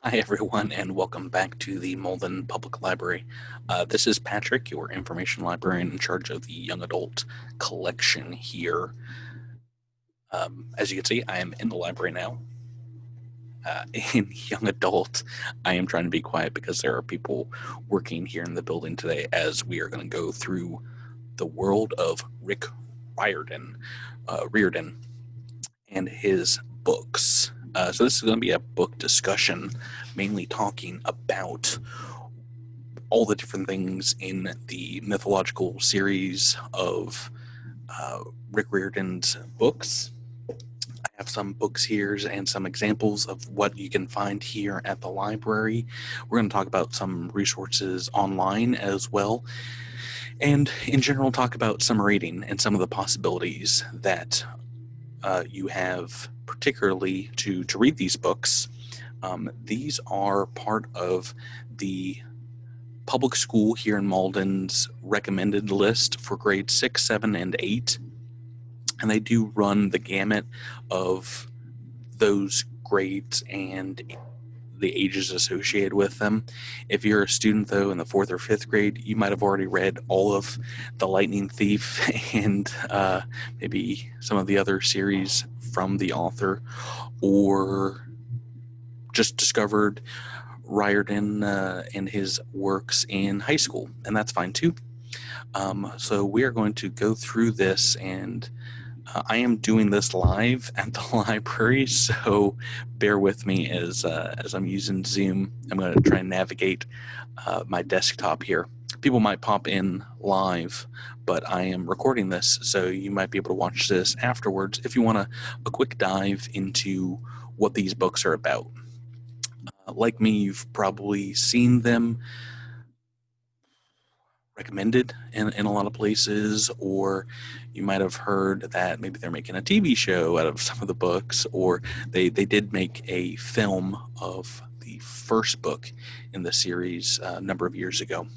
Hi, everyone, and welcome back to the Malden Public Library. This is Patrick, your information librarian in charge of the young adult collection here. As you can see, I am in the library now. In young adult, I am trying to be quiet because there are people working here in the building today as we are going to go through the world of Rick Riordan and his books. So this is going to be a book discussion, mainly talking about all the different things in the mythological series of Rick Riordan's books. I have some books here and some examples of what you can find here at the library. We're going to talk about some resources online as well, and in general talk about some reading and some of the possibilities that you have, particularly to read these books. These are part of the public school here in Malden's recommended list for grades 6, 7, and 8. And they do run the gamut of those grades and the ages associated with them. If you're a student, though, in the 4th or 5th grade, you might have already read all of The Lightning Thief and maybe some of the other series from the author, or just discovered Riordan and his works in high school, and that's fine too. So we are going to go through this, and I am doing this live at the library, so bear with me as I'm using Zoom. I'm going to try and navigate my desktop here. People might pop in live, but I am recording this, so you might be able to watch this afterwards if you want a quick dive into what these books are about. Like me, you've probably seen them recommended in a lot of places, or you might have heard that maybe they're making a TV show out of some of the books, or they did make a film of the first book in the series a number of years ago.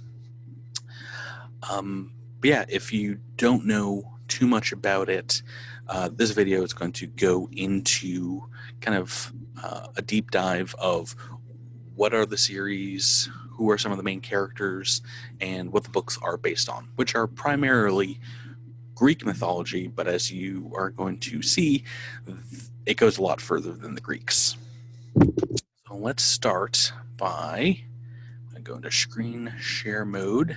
But yeah, if you don't know too much about it, this video is going to go into kind of a deep dive of what are the series, who are some of the main characters, and what the books are based on, which are primarily Greek mythology, but as you are going to see, it goes a lot further than the Greeks. So let's start by going to screen share mode.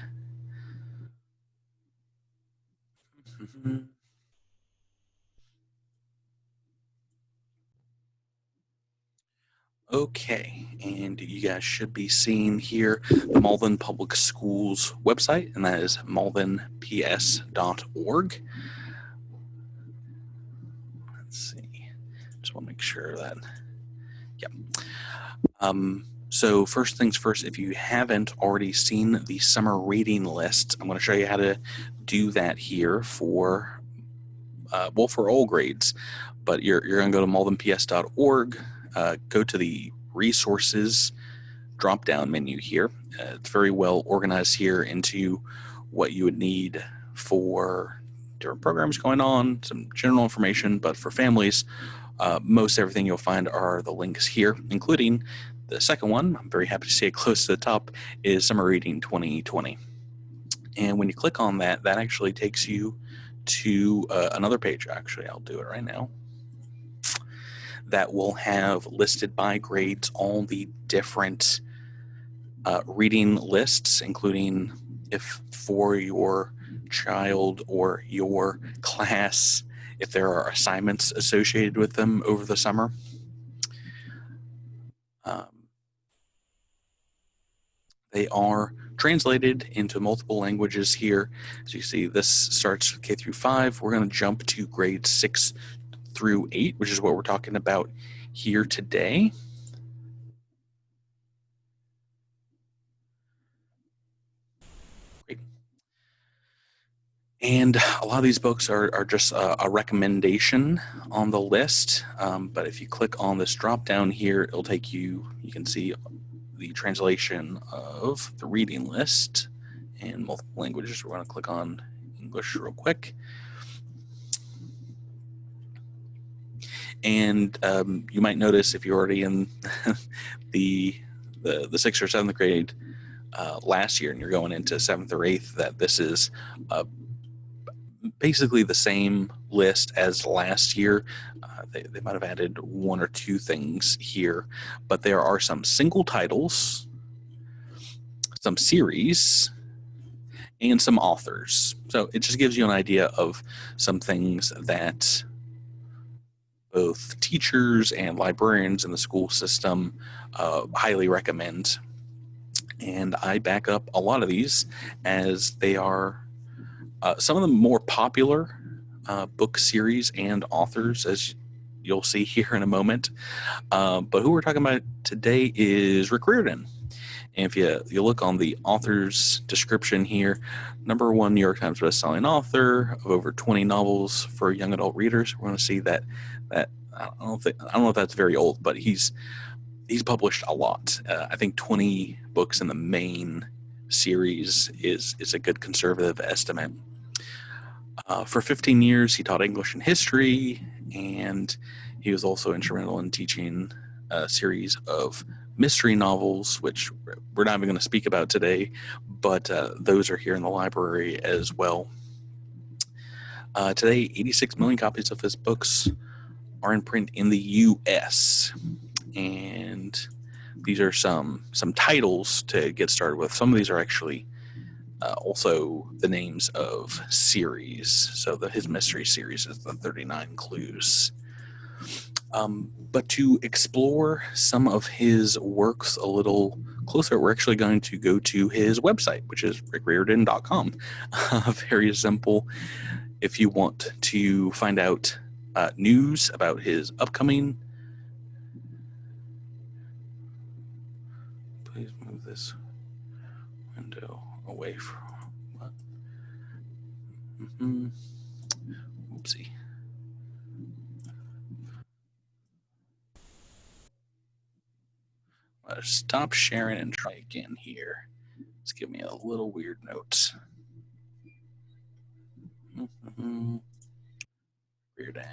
Okay, and you guys should be seeing here the Malden Public Schools website, and that is maldenps.org. Let's see, just want to make sure that, yeah. So first things first, if you haven't already seen the summer reading list, I'm going to show you how to do that here for, for all grades, but you're going to go to maldenps.org, go to the resources drop-down menu here. It's very well organized here into what you would need for different programs going on, some general information, but for families, most everything you'll find are the links here, including the second one. I'm very happy to see it close to the top, is Summer Reading 2020. And when you click on that, that actually takes you to another page. Actually, I'll do it right now. That will have listed by grades all the different reading lists, including if for your child or your class, if there are assignments associated with them over the summer. They are translated into multiple languages here. As you see, this starts K through 5. We're going to jump to grades 6 through 8, which is what we're talking about here today. Great. And a lot of these books are just a recommendation on the list, but if you click on this drop down here, it'll take you, you can see the translation of the reading list in multiple languages. We're going to click on English real quick. And you might notice if you're already in the 6th or 7th grade last year and you're going into 7th or 8th, that this is basically the same list as last year. They might have added 1 or 2 things here, but there are some single titles, some series, and some authors. So it just gives you an idea of some things that both teachers and librarians in the school system highly recommend. And I back up a lot of these, as they are some of the more popular book series and authors, as you'll see here in a moment. But who we're talking about today is Rick Riordan. And if you look on the author's description here, #1 New York Times bestselling author of over 20 novels for young adult readers. We're going to see that I don't know if that's very old, but he's published a lot. I think 20 books in the main series is a good conservative estimate. For 15 years, he taught English and history, and he was also instrumental in teaching a series of mystery novels, which we're not even going to speak about today, but those are here in the library as well. Today, 86 million copies of his books are in print in the U.S., and these are some titles to get started with. Some of these are actually also the names of series. So his mystery series is the 39 Clues. But to explore some of his works a little closer, we're actually going to go to his website, which is rickriordan.com. Very simple. If you want to find out news about his upcoming... Please move this window away from... What? Oopsie. Stop sharing and try again here. Let's give me a little weird note. Riordan.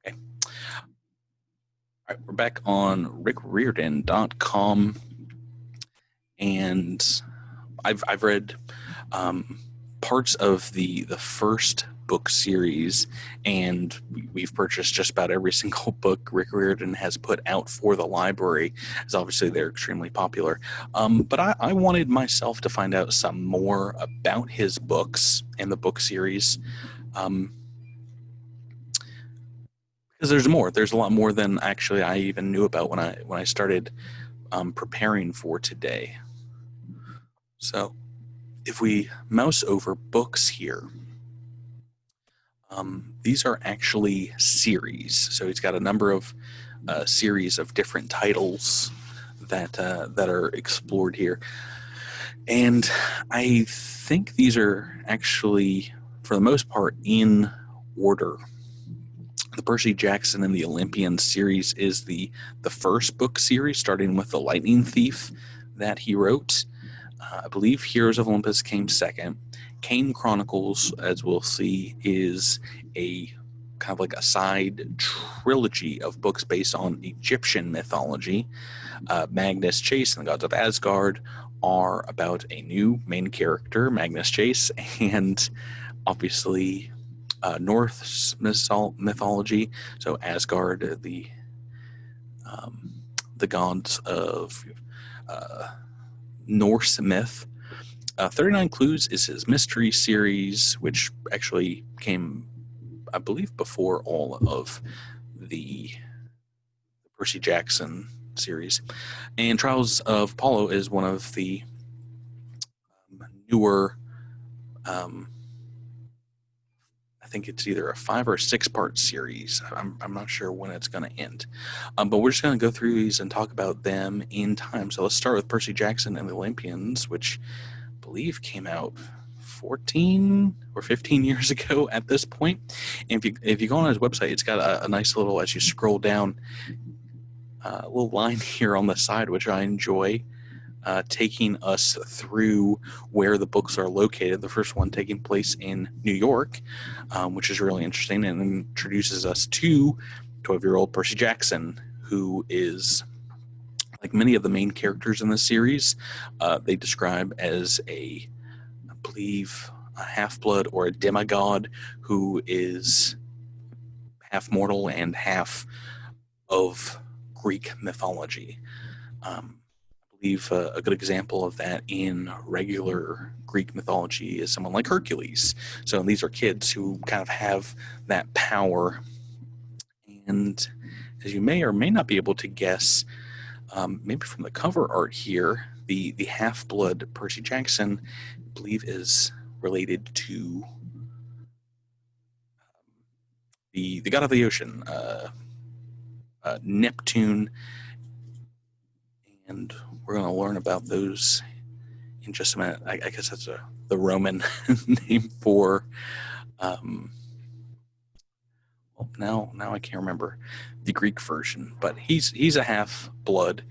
Okay. All right, we're back on rickriordan.com, and I've read parts of the first book series, and we've purchased just about every single book Rick Riordan has put out for the library, as obviously they're extremely popular. But I wanted myself to find out some more about his books and the book series, because there's more. There's a lot more than actually I even knew about when I started preparing for today. So if we mouse over books here, these are actually series. So he's got a number of series of different titles that are explored here. And I think these are actually, for the most part, in order. The Percy, Jackson, and the Olympians series is the first book series, starting with The Lightning Thief that he wrote. I believe Heroes of Olympus came second. Kane Chronicles, as we'll see, is a kind of like a side trilogy of books based on Egyptian mythology. Magnus Chase and the Gods of Asgard are about a new main character, Magnus Chase, and obviously Norse mythology. So Asgard, the gods of Norse myth. 39 Clues is his mystery series, which actually came, I believe, before all of the Percy Jackson series. And Trials of Apollo is one of the newer, I think it's either a 5 or 6 part series. I'm not sure when it's going to end. But we're just going to go through these and talk about them in time. So let's start with Percy Jackson and the Olympians, which I believe came out 14 or 15 years ago at this point. And if you go on his website, it's got a nice little, as you scroll down, little line here on the side, which I enjoy. taking us through where the books are located. The first one taking place in New York, which is really interesting, and introduces us to 12-year-old Percy Jackson, who is, like many of the main characters in the series, they describe as I believe, a half-blood or a demigod who is half mortal and half of Greek mythology. I believe a good example of that in regular Greek mythology is someone like Hercules. So these are kids who kind of have that power. And as you may or may not be able to guess, maybe from the cover art here, the half-blood Percy Jackson, I believe, is related to the god of the ocean, Neptune, and we're going to learn about those in just a minute. I guess that's the Roman name for. Well, now I can't remember the Greek version, but he's a half blood,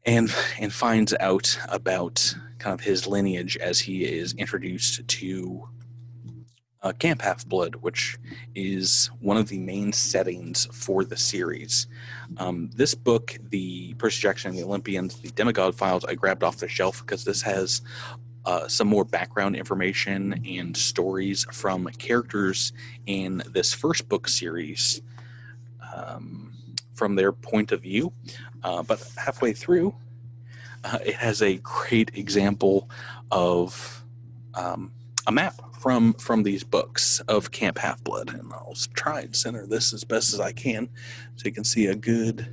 and finds out about kind of his lineage as he is introduced to Camp Half-Blood, which is one of the main settings for the series. This book, the Percy Jackson and the Olympians, the Demigod Files, I grabbed off the shelf because this has some more background information and stories from characters in this first book series from their point of view. But halfway through, it has a great example of a map from these books of Camp Half-Blood, and I'll try and center this as best as I can so you can see a good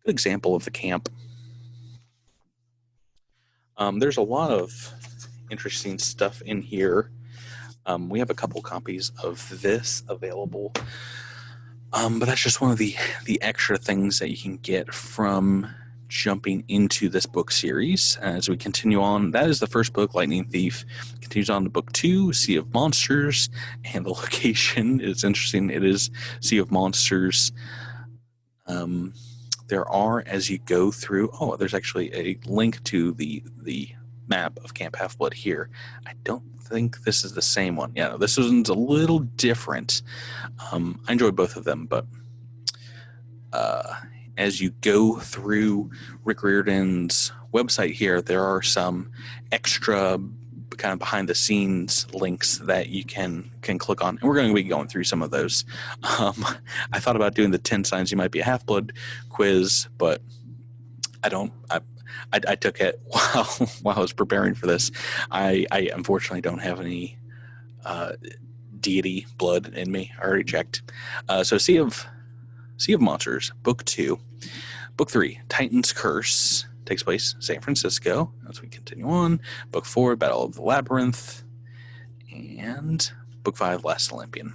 example of the camp. There's a lot of interesting stuff in here. We have a couple copies of this available, but that's just one of the extra things that you can get from jumping into this book series. As we continue on, that is the first book, Lightning Thief. Continues on to book 2, Sea of Monsters, and the location is interesting. It is Sea of Monsters. There are, as you go through, there's actually a link to the map of Camp Half-Blood here. I don't think this is the same one. Yeah, this one's a little different. I enjoyed both of them, but as you go through Rick Riordan's website here, there are some extra kind of behind the scenes links that you can click on, and we're going to be going through some of those. I thought about doing the 10 signs you might be a half-blood quiz, but I took it while I was preparing for this. I unfortunately don't have any deity blood in me. I already checked. So Sea of Monsters, Book 2. Book 3, Titan's Curse, takes place San Francisco. As we continue on, Book 4, Battle of the Labyrinth, and Book 5, Last Olympian.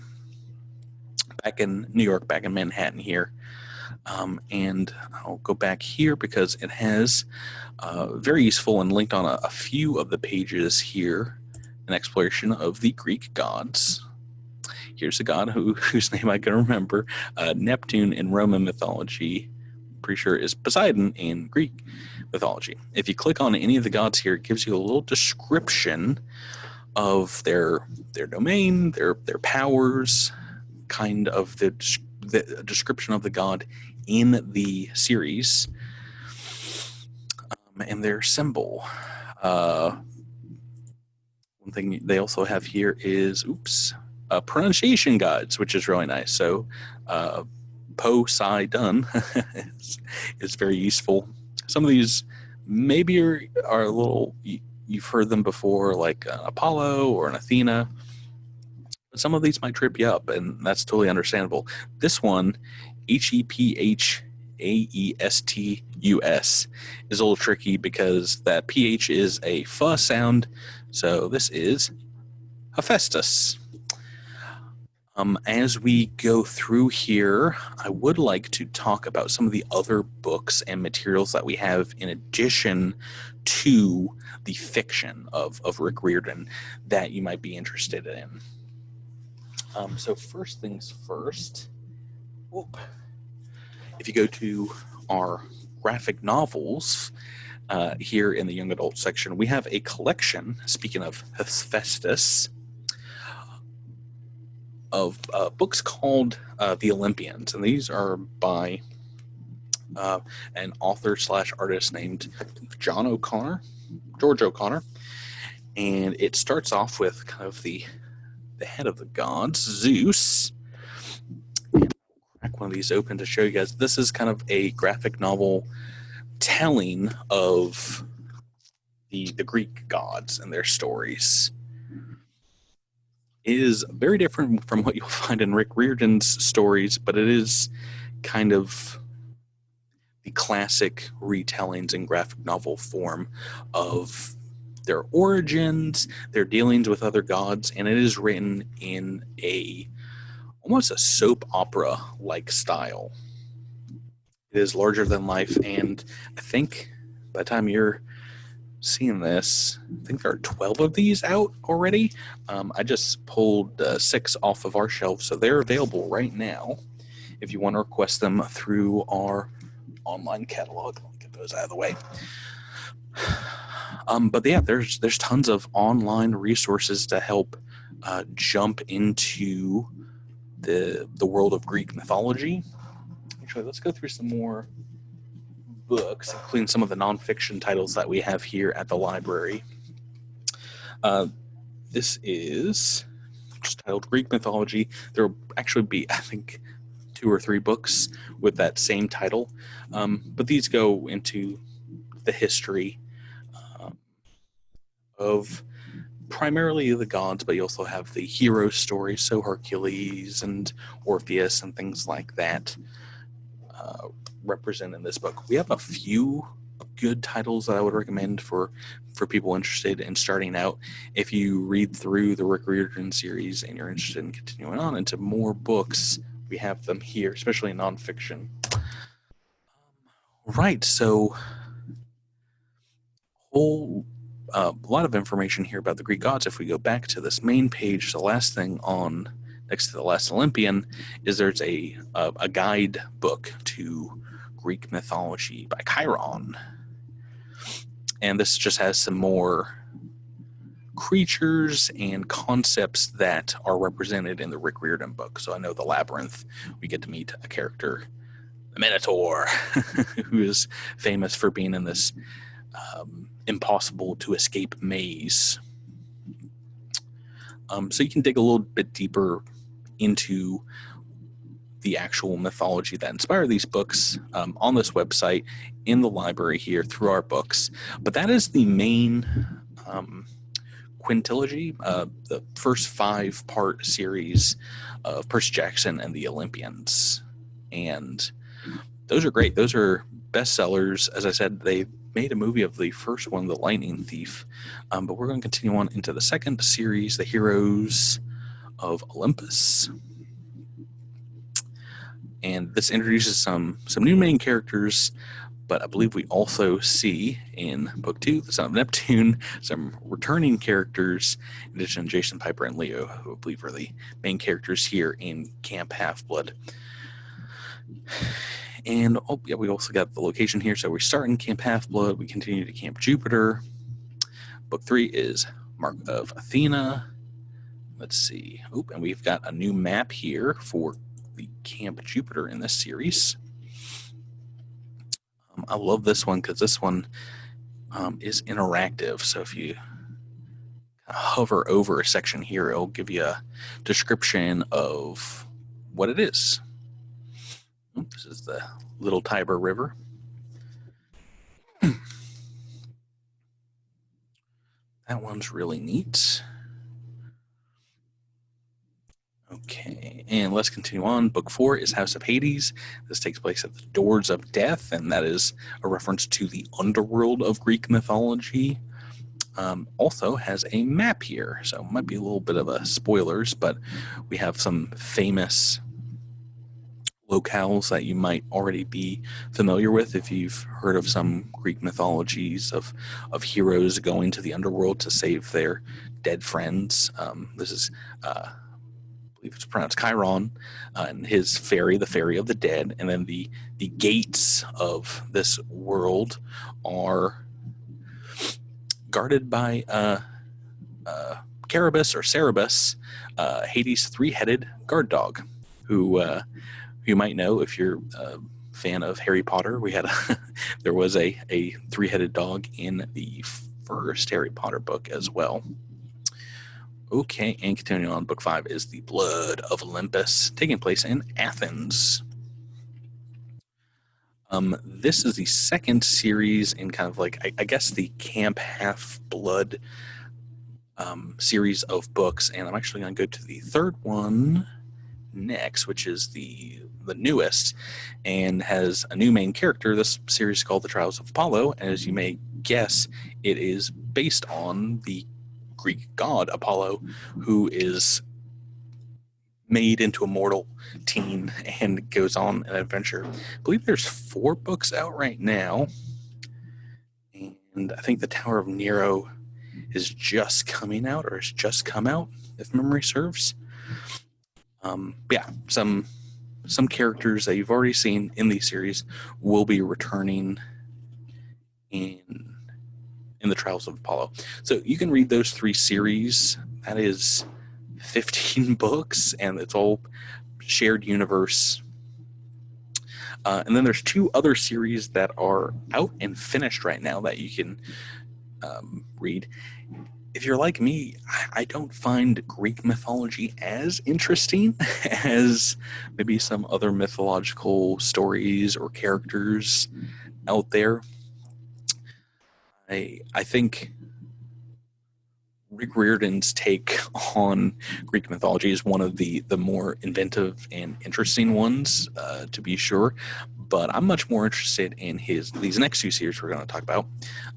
Back in New York, back in Manhattan here. And I'll go back here because it has very useful and linked on a few of the pages here, an exploration of the Greek gods. Here's a god whose name I can remember. Neptune in Roman mythology, pretty sure is Poseidon in Greek mythology. If you click on any of the gods here, it gives you a little description of their domain, their powers, kind of the description of the god in the series, and their symbol. One thing they also have here is pronunciation guides, which is really nice. So Poseidon is very useful. Some of these maybe are a little, you've heard them before, like an Apollo or an Athena. But some of these might trip you up, and that's totally understandable. This one, Hephaestus, is a little tricky because that PH is a F sound. So this is Hephaestus. As we go through here, I would like to talk about some of the other books and materials that we have in addition to the fiction of Rick Riordan that you might be interested in. So first things first, if you go to our graphic novels here in the young adult section, we have a collection, speaking of Hephaestus, of books called The Olympians. And these are by an author / artist named George O'Connor. And it starts off with kind of the head of the gods, Zeus. And I'll crack one of these open to show you guys. This is kind of a graphic novel telling of the Greek gods and their stories. It is very different from what you'll find in Rick Riordan's stories, but it is kind of the classic retellings in graphic novel form of their origins, their dealings with other gods, and it is written in almost a soap opera like style. It is larger than life, and I think by the time you're seeing this, I think there are 12 of these out already. I just pulled 6 off of our shelf, so they're available right now if you want to request them through our online catalog. Let me get those out of the way. But yeah, there's tons of online resources to help jump into the world of Greek mythology. Actually, let's go through some more books, including some of the nonfiction titles that we have here at the library. This is just titled Greek Mythology. There will actually be, I think, 2 or 3 books with that same title, but these go into the history of primarily the gods, but you also have the hero stories, so Hercules and Orpheus and things like that represent in this book. We have a few good titles that I would recommend for people interested in starting out. If you read through the Rick Riordan series and you're interested in continuing on into more books, we have them here, especially in nonfiction. Right, so a lot of information here about the Greek gods. If we go back to this main page, the last thing on next to the last Olympian is there's a guide book to Greek mythology by Chiron. And this just has some more creatures and concepts that are represented in the Rick Riordan book. So I know the Labyrinth, we get to meet a character, the Minotaur, who is famous for being in this impossible to escape maze. So you can dig a little bit deeper into the actual mythology that inspired these books on this website, in the library here, through our books. But that is the main quintilogy, the first 5-part series of Percy Jackson and the Olympians. And those are great. Those are bestsellers. As I said, they made a movie of the first one, The Lightning Thief. But we're going to continue on into the second series, The Heroes of Olympus. And this introduces some new main characters, but I believe we also see in Book 2, The Son of Neptune, some returning characters, in addition to Jason, Piper, and Leo, who I believe are the main characters here in Camp Half-Blood. And we also got the location here. So we start in Camp Half-Blood, we continue to Camp Jupiter. Book 3 is Mark of Athena. Let's see. And we've got a new map here for the Camp Jupiter in this series. I love this one because this one is interactive. So if you hover over a section here, it'll give you a description of what it is. This is the Little Tiber River. That one's really neat. Okay, and let's continue on. Book 4 is House of Hades. This takes place at the Doors of Death, and that is a reference to the underworld of Greek mythology. Also has a map here, so it might be a little bit of a spoilers, but we have some famous locales that you might already be familiar with if you've heard of some Greek mythologies of heroes going to the underworld to save their dead friends. This is I believe it's pronounced Chiron, and his ferry, the ferry of the dead. And then the gates of this world are guarded by Carabas or Cerberus, Hades' three-headed guard dog, who you might know if you're a fan of Harry Potter. There was a three-headed dog in the first Harry Potter book as well. Okay, and continuing on, book 5 is The Blood of Olympus, taking place in Athens. This is the second series in kind of like, I guess, the Camp Half-Blood series of books, and I'm actually going to go to the third one next, which is the newest, and has a new main character. This series is called The Trials of Apollo, and as you may guess, it is based on the Greek god Apollo, who is made into a mortal teen and goes on an adventure. I believe there's 4 books out right now, and I think the Tower of Nero is just coming out, or has just come out, if memory serves. Yeah, some characters that you've already seen in these series will be returning in the Trials of Apollo. So you can read those 3 series. That is 15 books, and it's all shared universe. And then there's 2 other series that are out and finished right now that you can read. If you're like me, I don't find Greek mythology as interesting as maybe some other mythological stories or characters out there. I think Rick Riordan's take on Greek mythology is one of the more inventive and interesting ones, to be sure. But I'm much more interested in these next 2 series we're going to talk about.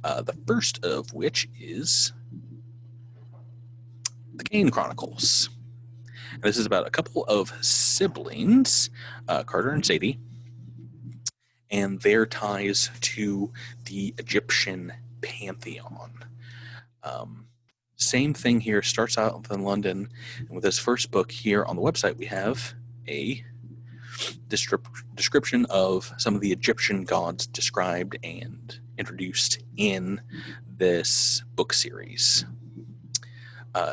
The first of which is the Kane Chronicles. And this is about a couple of siblings, Carter and Sadie, and their ties to the Egyptian pantheon. Same thing here, starts out in London, and with this first book here on the website, we have a description of some of the Egyptian gods described and introduced in this book series.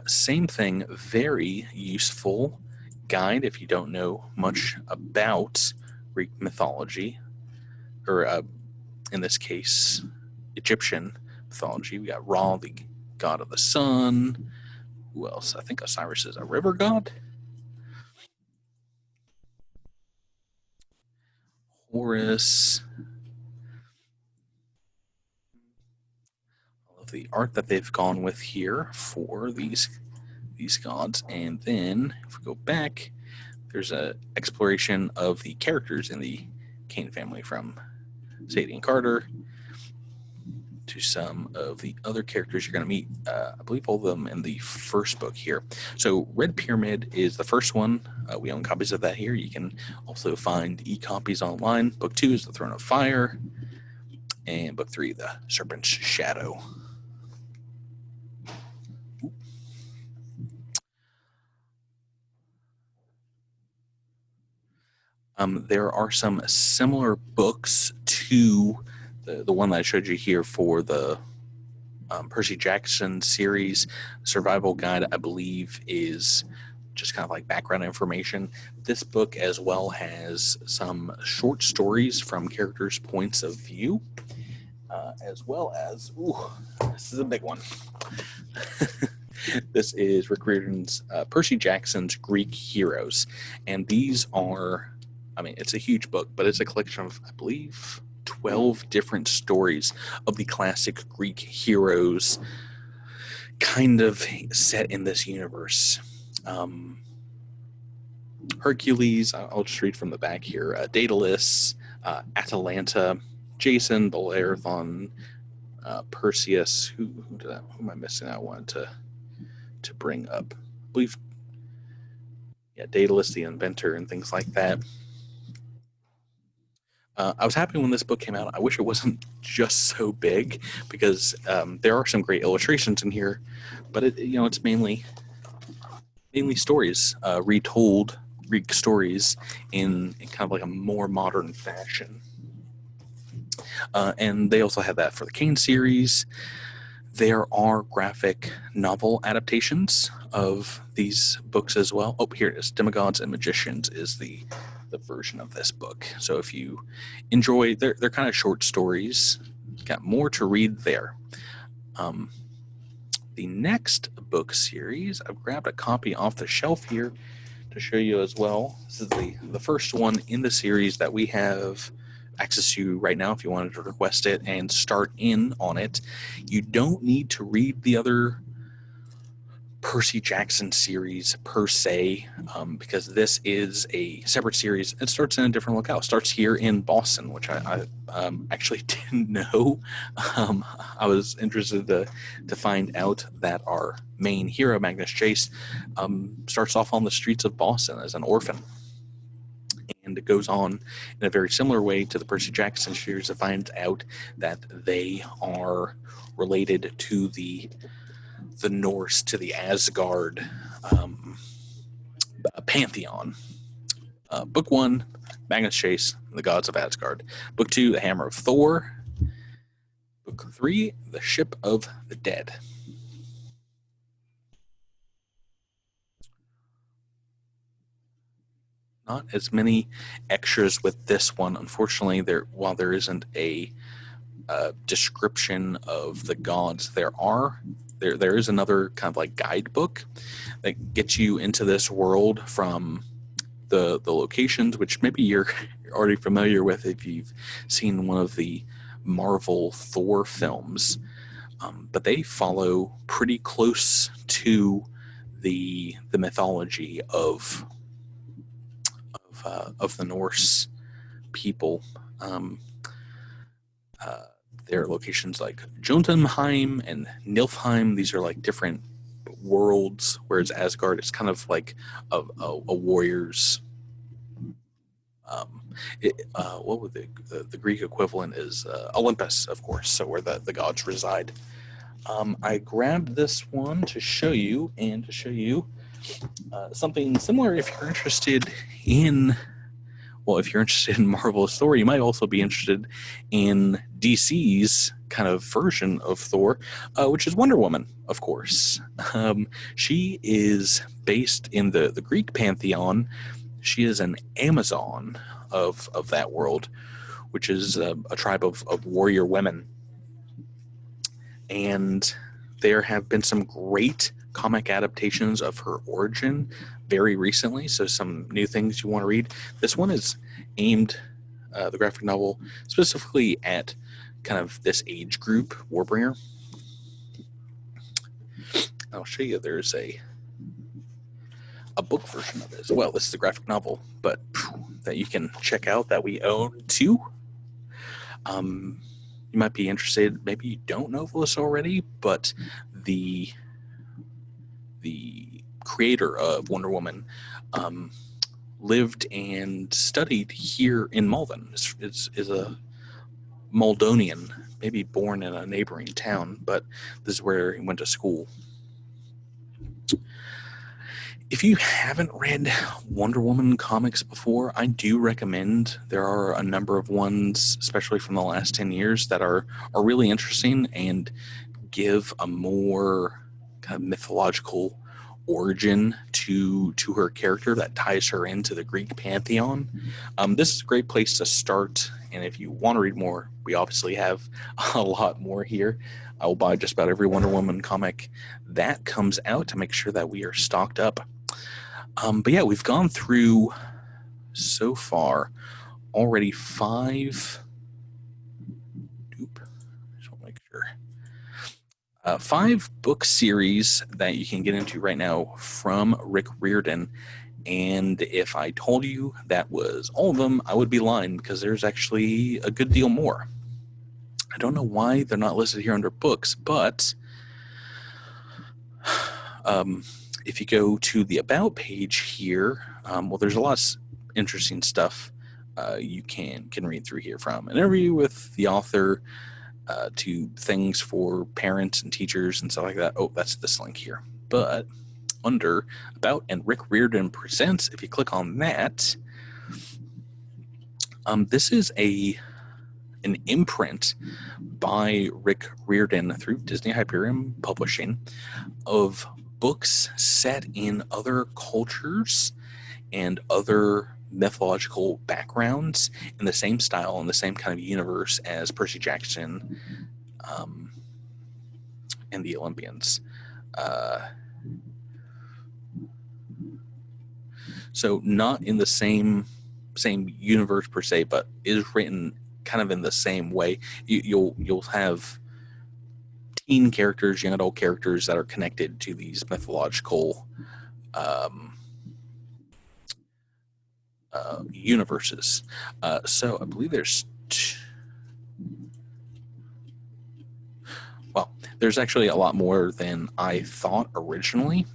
Same thing, very useful guide if you don't know much about Greek mythology, or in this case, Egyptian mythology. We got Ra, the god of the sun. Who else? I think Osiris is a river god. Horus. I love the art that they've gone with here for these gods. And then if we go back, there's an exploration of the characters in the Kane family, from Sadie and Carter to some of the other characters you're going to meet. I believe all of them in the first book here. So Red Pyramid is the first one. We own copies of that here. You can also find e-copies online. Book 2 is The Throne of Fire, and book 3, The Serpent's Shadow. There are some similar books to the one that I showed you here for the Percy Jackson series. Survival Guide, I believe, is just kind of like background information. This book as well has some short stories from characters' points of view, as well as, this is a big one. This is Rick Riordan's Percy Jackson's Greek Heroes. And these are, it's a huge book, but it's a collection of, I believe, 12 different stories of the classic Greek heroes kind of set in this universe. Hercules, I'll just read from the back here, Daedalus, Atalanta, Jason, Bellerophon, Perseus. Who am I missing? I wanted to bring up. I believe, Daedalus, the inventor, and things like that. I was happy when this book came out. I wish it wasn't just so big, because there are some great illustrations in here, but it's mainly stories, retold Greek stories in kind of like a more modern fashion. And they also have that for the Kane series. There are graphic novel adaptations of these books as well. Oh, here it is. Demigods and Magicians is the version of this book. So if you enjoy, they're kind of short stories. Got more to read there. The next book series, I've grabbed a copy off the shelf here to show you as well. This is the first one in the series that we have access to right now if you wanted to request it and start in on it. You don't need to read the other Percy Jackson series per se, because this is a separate series. It starts in a different locale. It starts here in Boston, which I actually didn't know. I was interested to find out that our main hero, Magnus Chase, starts off on the streets of Boston as an orphan. And it goes on in a very similar way to the Percy Jackson series to find out that they are related to the Norse, to the Asgard pantheon. Book 1, Magnus Chase, the Gods of Asgard. Book 2, The Hammer of Thor. Book 3, The Ship of the Dead. Not as many extras with this one, unfortunately. While there isn't a description of the gods, there is another kind of like guidebook that gets you into this world from the locations, which maybe you're already familiar with if you've seen one of the Marvel Thor films, but they follow pretty close to the mythology of the Norse people. There are locations like Jotunheim and Niflheim. These are like different worlds, whereas Asgard is kind of like a warrior's. What would the Greek equivalent is? Olympus, of course, so where the gods reside. I grabbed this one to show you, and to show you something similar if you're interested in. Well, if you're interested in Marvel's Thor, you might also be interested in DC's kind of version of Thor, which is Wonder Woman, of course. She is based in the Greek pantheon. She is an Amazon of that world, which is a tribe of warrior women. And there have been some great comic adaptations of her origin very recently, so some new things you want to read. This one is aimed, the graphic novel, specifically at kind of this age group, Warbringer. I'll show you, there's a book version of it as well. This is the graphic novel, but that you can check out, that we own too. You might be interested, maybe you don't know this already, but the creator of Wonder Woman lived and studied here in Malden. Is a Maldonian, maybe born in a neighboring town, but this is where he went to school. If you haven't read Wonder Woman comics before, I do recommend. There are a number of ones, especially from the last 10 years, that are really interesting and give a more kind of mythological origin to her character that ties her into the Greek pantheon. This is a great place to start, and if you want to read more, we obviously have a lot more here. I will buy just about every Wonder Woman comic that comes out to make sure that we are stocked up. But yeah, we've gone through so far already 5. Just want to make sure. 5 book series that you can get into right now from Rick Riordan. And if I told you that was all of them, I would be lying, because there's actually a good deal more. I don't know why they're not listed here under books, but if you go to the About page here, well, there's a lot of interesting stuff you can read through here, from an interview with the author to things for parents and teachers and stuff like that. Oh, that's this link here. But under About and Rick Riordan Presents, if you click on that, this is a an imprint by Rick Riordan through Disney Hyperion Publishing of books set in other cultures and other mythological backgrounds in the same style and the same kind of universe as Percy Jackson and the Olympians. So not in the same universe per se, but is written kind of in the same way. You'll have teen characters, young adult characters that are connected to these mythological universes. So I believe there's actually a lot more than I thought originally.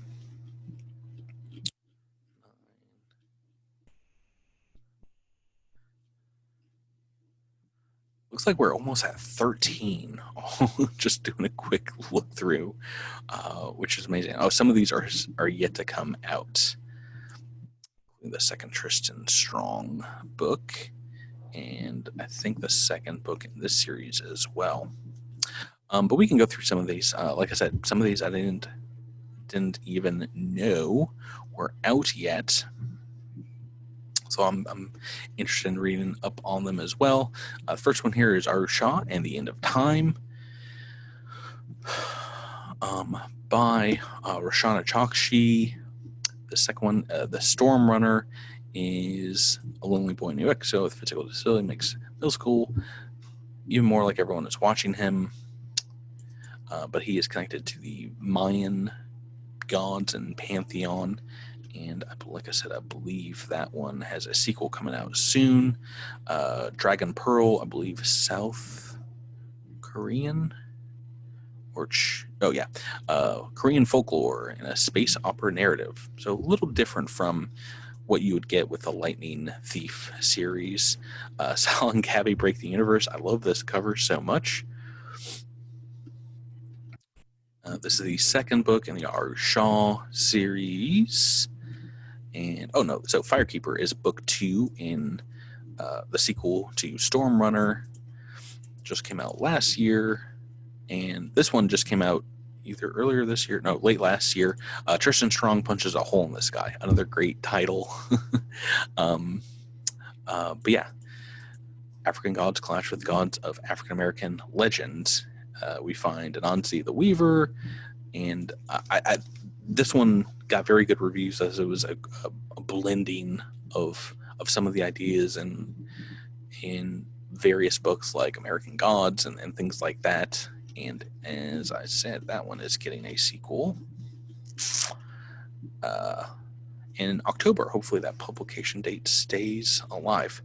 Looks like we're almost at 13. Just doing a quick look through, which is amazing. Oh, some of these are yet to come out. The second Tristan Strong book, and I think the second book in this series as well. But we can go through some of these. Like I said, some of these I didn't even know were out yet. So I'm interested in reading up on them as well. The first one here is Arusha and the End of Time by Roshana Chokshi. The second one, The Storm Runner, is a lonely boy in New Mexico with physical disability, makes middle school even more like everyone is watching him. But he is connected to the Mayan gods and pantheon. And like I said, I believe that one has a sequel coming out soon. Dragon Pearl, I believe South Korean. Korean folklore in a space opera narrative. So a little different from what you would get with the Lightning Thief series. Sal and Gabby Break the Universe. I love this cover so much. This is the second book in the Arusha series. And so Firekeeper is book 2 in the sequel to Storm Runner. Just came out last year, and this one just came out either late last year. Tristan Strong Punches a Hole in the Sky, another great title. But yeah, African gods clash with gods of African American legends. We find Anansi the Weaver, and this one got very good reviews as it was a blending of some of the ideas in various books like American Gods and things like that. And as I said, that one is getting a sequel in October. Hopefully that publication date stays alive.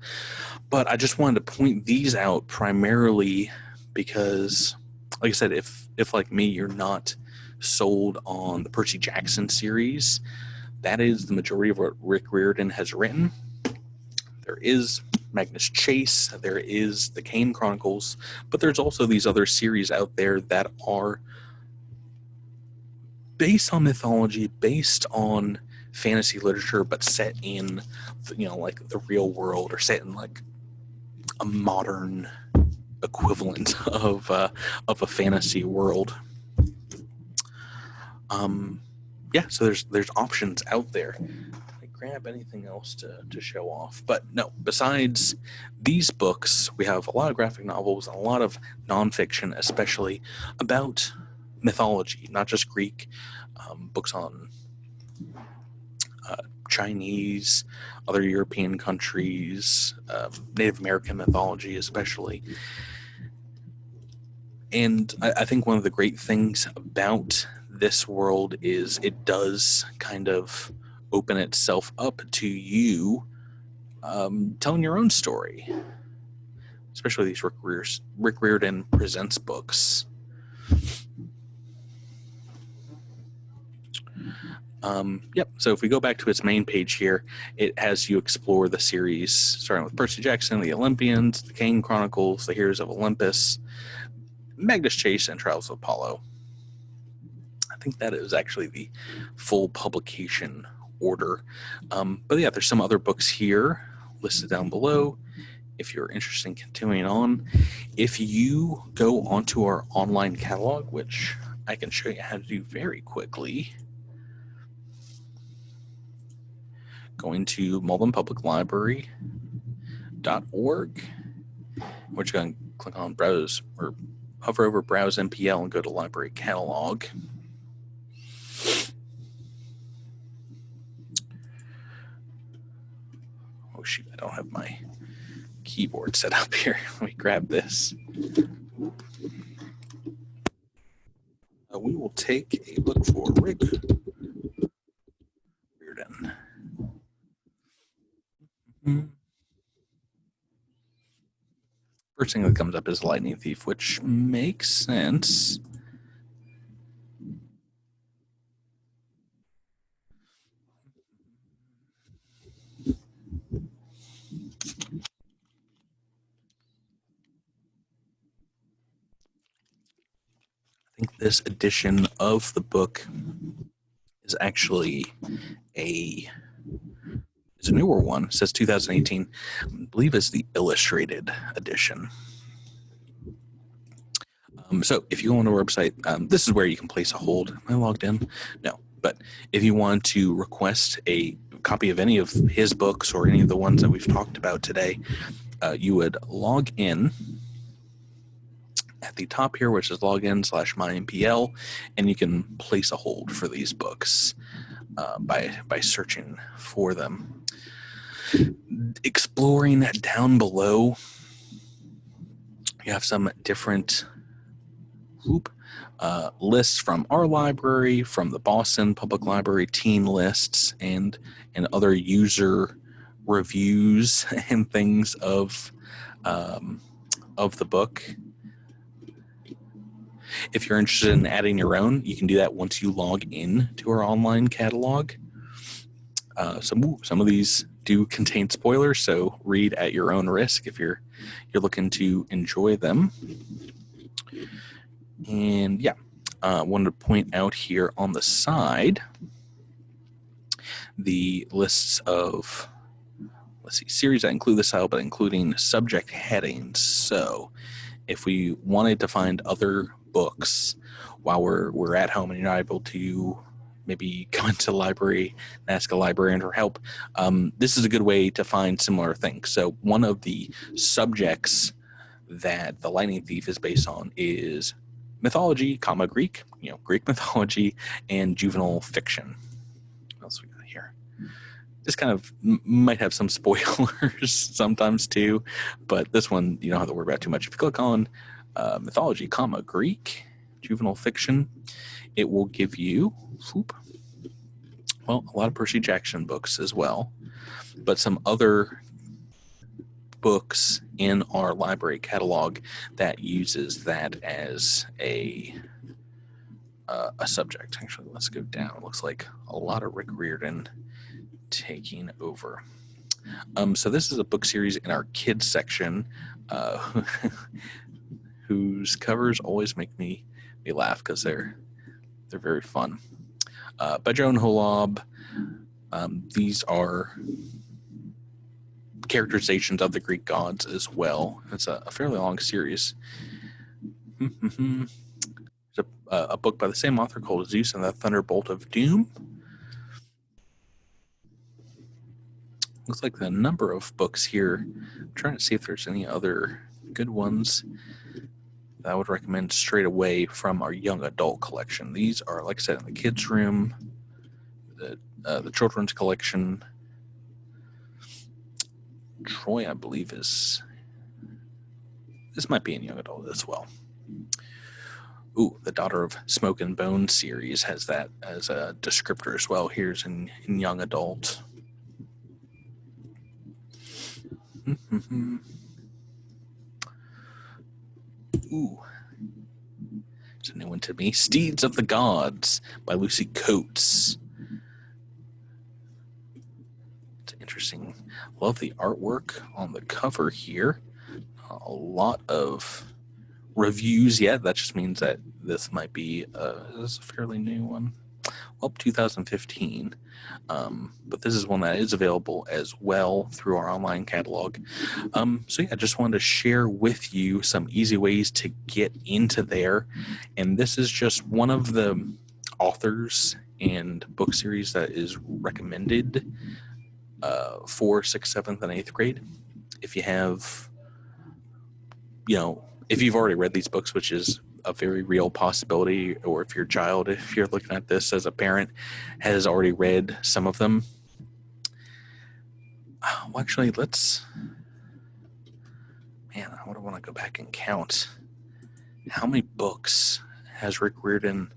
But I just wanted to point these out primarily because, like I said, if like me, you're not sold on the Percy Jackson series, that is the majority of what Rick Riordan has written. There is Magnus Chase, there is the Kane Chronicles, but there's also these other series out there that are based on mythology, based on fantasy literature, but set in, like the real world, or set in like a modern equivalent of a fantasy world. So there's options out there. I grab anything else to show off, but no. Besides these books, we have a lot of graphic novels, a lot of nonfiction, especially about mythology, not just Greek. Books on Chinese, other European countries, Native American mythology, especially. And I think one of the great things about this world is it does kind of open itself up to you telling your own story, especially these Rick Riordan Presents books. So if we go back to its main page here, it has you explore the series starting with Percy Jackson, the Olympians, the Kane Chronicles, the Heroes of Olympus, Magnus Chase, and Trials of Apollo. I think that is actually the full publication order. But yeah, there's some other books here listed down below. if you're interested in continuing on, if you go onto our online catalog, which I can show you how to do very quickly, going to maldenpubliclibrary.org, we're just going to click on Browse, or hover over Browse MPL and go to Library Catalog. Oh shoot, I don't have my keyboard set up here. Let me grab this. We will take a look for Rick Riordan. First thing that comes up is Lightning Thief, which makes sense. I think this edition of the book is actually a newer one. It says 2018. I believe it's the illustrated edition. So if you go on our website, this is where you can place a hold. Am I logged in? No. But if you want to request a copy of any of his books or any of the ones that we've talked about today, you would log in at the top here, which is login/mympl, and you can place a hold for these books by searching for them. Exploring down below, you have some different lists from our library, from the Boston Public Library teen lists, and other user reviews and things of the book. If you're interested in adding your own, you can do that once you log in to our online catalog. Some of these do contain spoilers, so read at your own risk if you're looking to enjoy them. And yeah, I wanted to point out here on the side the lists of, series that include the style, but including subject headings. So if we wanted to find other books while we're at home and you're not able to maybe go into the library and ask a librarian for help, this is a good way to find similar things. So one of the subjects that the Lightning Thief is based on is mythology, Greek, Greek mythology, and juvenile fiction. What else we got here? This kind of might have some spoilers sometimes too, but this one you don't have to worry about too much. If you click on mythology, Greek, juvenile fiction, it will give you, a lot of Percy Jackson books as well, but some other books in our library catalog that uses that as a subject. Actually, let's go down. It looks like a lot of Rick Riordan taking over. So this is a book series in our kids section, whose covers always make me laugh because they're very fun. By Joan Holob. These are characterizations of the Greek gods as well. It's a fairly long series. There's a book by the same author called Zeus and the Thunderbolt of Doom. Looks like the number of books here. I'm trying to see if there's any other good ones that I would recommend straight away from our young adult collection. These are, like I said, in the kids' room, the children's collection. Troy, I believe, this might be in young adult as well. Ooh, the Daughter of Smoke and Bone series has that as a descriptor as well. Here's in young adult. Ooh, it's a new one to me. Steeds of the Gods by Lucy Coates. It's interesting. Love the artwork on the cover here. A lot of reviews yet. That just means that this might be this is a fairly new one. 2015. But this is one that is available as well through our online catalog. So yeah, I just wanted to share with you some easy ways to get into there. And this is just one of the authors and book series that is recommended for 6th, 7th, and 8th grade. If you have, if you've already read these books, which is a very real possibility, or if your child, if you're looking at this as a parent, has already read some of them. Well, actually, I would want to go back and count how many books has Rick Riordan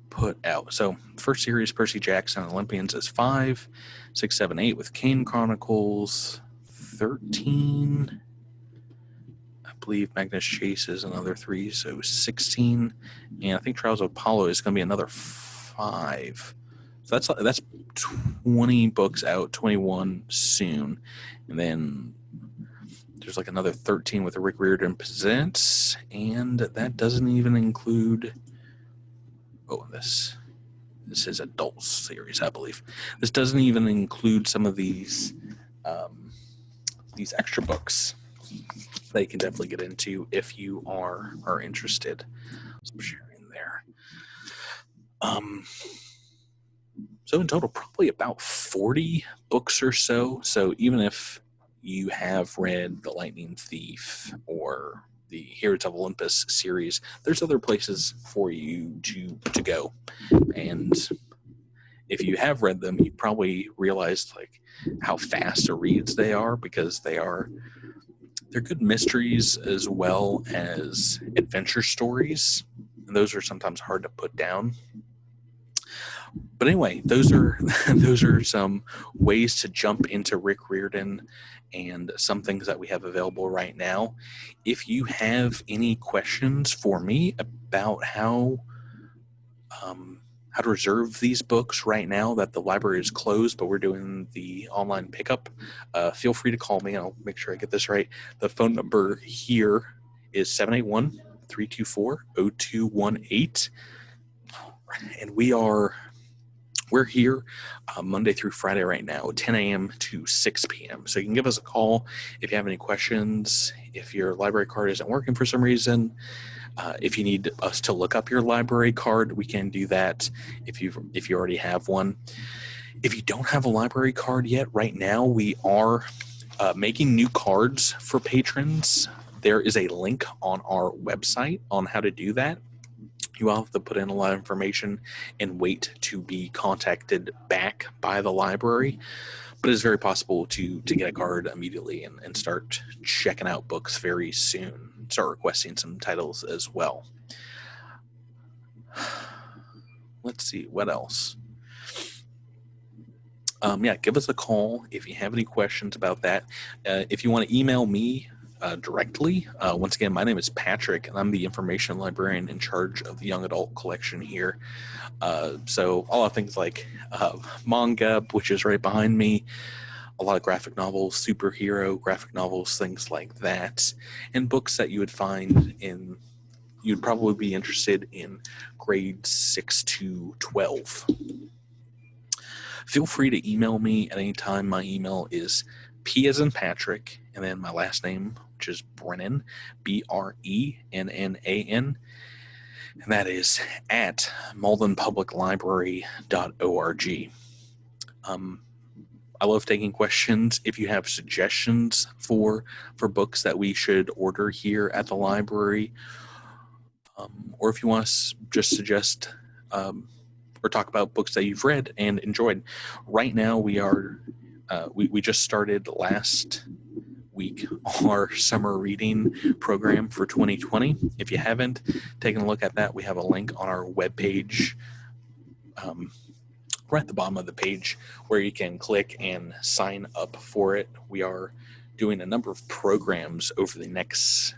put out. So first series, Percy Jackson Olympians, is 5, 6, 7, 8 with Kane Chronicles, 13. I believe Magnus Chase is another 3, so 16. And I think Trials of Apollo is going to be another 5. So that's 20 books out, 21 soon. And then there's like another 13 with the Rick Riordan Presents, and that doesn't even include this is adult series, I believe. This doesn't even include some of these extra books that you can definitely get into if you are interested. So I'm sharing there. So in total, probably about 40 books or so. So even if you have read The Lightning Thief or the Heroes of Olympus series, there's other places for you to go. And if you have read them, you probably realized like how fast to reads they are, because they're good mysteries as well as adventure stories. And those are sometimes hard to put down. But anyway, those are some ways to jump into Rick Riordan and some things that we have available right now. If you have any questions for me about how to reserve these books right now that the library is closed, but we're doing the online pickup, feel free to call me, and I'll make sure I get this right. The phone number here is 781-324-0218. And we're here Monday through Friday right now, 10 a.m. to 6 p.m. So you can give us a call if you have any questions. If your library card isn't working for some reason, if you need us to look up your library card, we can do that if you already have one. If you don't have a library card yet, right now we are making new cards for patrons. There is a link on our website on how to do that. You will have to put in a lot of information and wait to be contacted back by the library. But it's very possible to get a card immediately and start checking out books very soon. Start requesting some titles as well. Let's see, what else? Give us a call if you have any questions about that. If you want to email me directly, once again, my name is Patrick, and I'm the information librarian in charge of the young adult collection here. So all of things like manga, which is right behind me, a lot of graphic novels, superhero graphic novels, things like that, and books that you would find you'd probably be interested in grades 6 to 12. Feel free to email me at any time. My email is P as in Patrick, and then my last name, which is Brennan, BRENNAN, and that is at maldenpubliclibrary.org. I love taking questions. If you have suggestions for books that we should order here at the library, or if you want to just suggest or talk about books that you've read and enjoyed. Right now we just started last week our summer reading program for 2020. If you haven't taken a look at that, we have a link on our webpage right at the bottom of the page where you can click and sign up for it. We are doing a number of programs over the next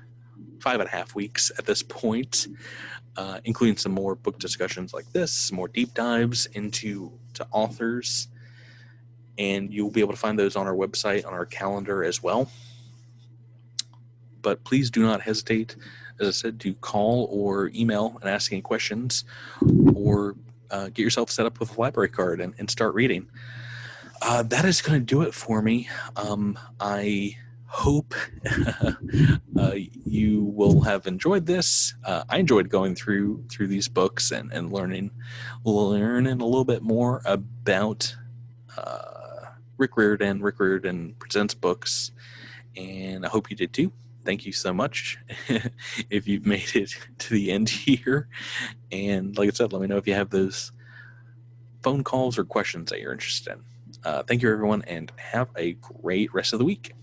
5.5 weeks at this point, including some more book discussions like this, some more deep dives into authors, and you'll be able to find those on our website, on our calendar as well. But please do not hesitate, as I said, to call or email and ask any questions, or get yourself set up with a library card and start reading. That is going to do it for me. I hope you will have enjoyed this. I enjoyed going through these books and learning a little bit more about Rick Riordan. Rick Riordan presents books, and I hope you did too. Thank you so much if you've made it to the end here. And like I said, let me know if you have those phone calls or questions that you're interested in. Thank you, everyone, and have a great rest of the week.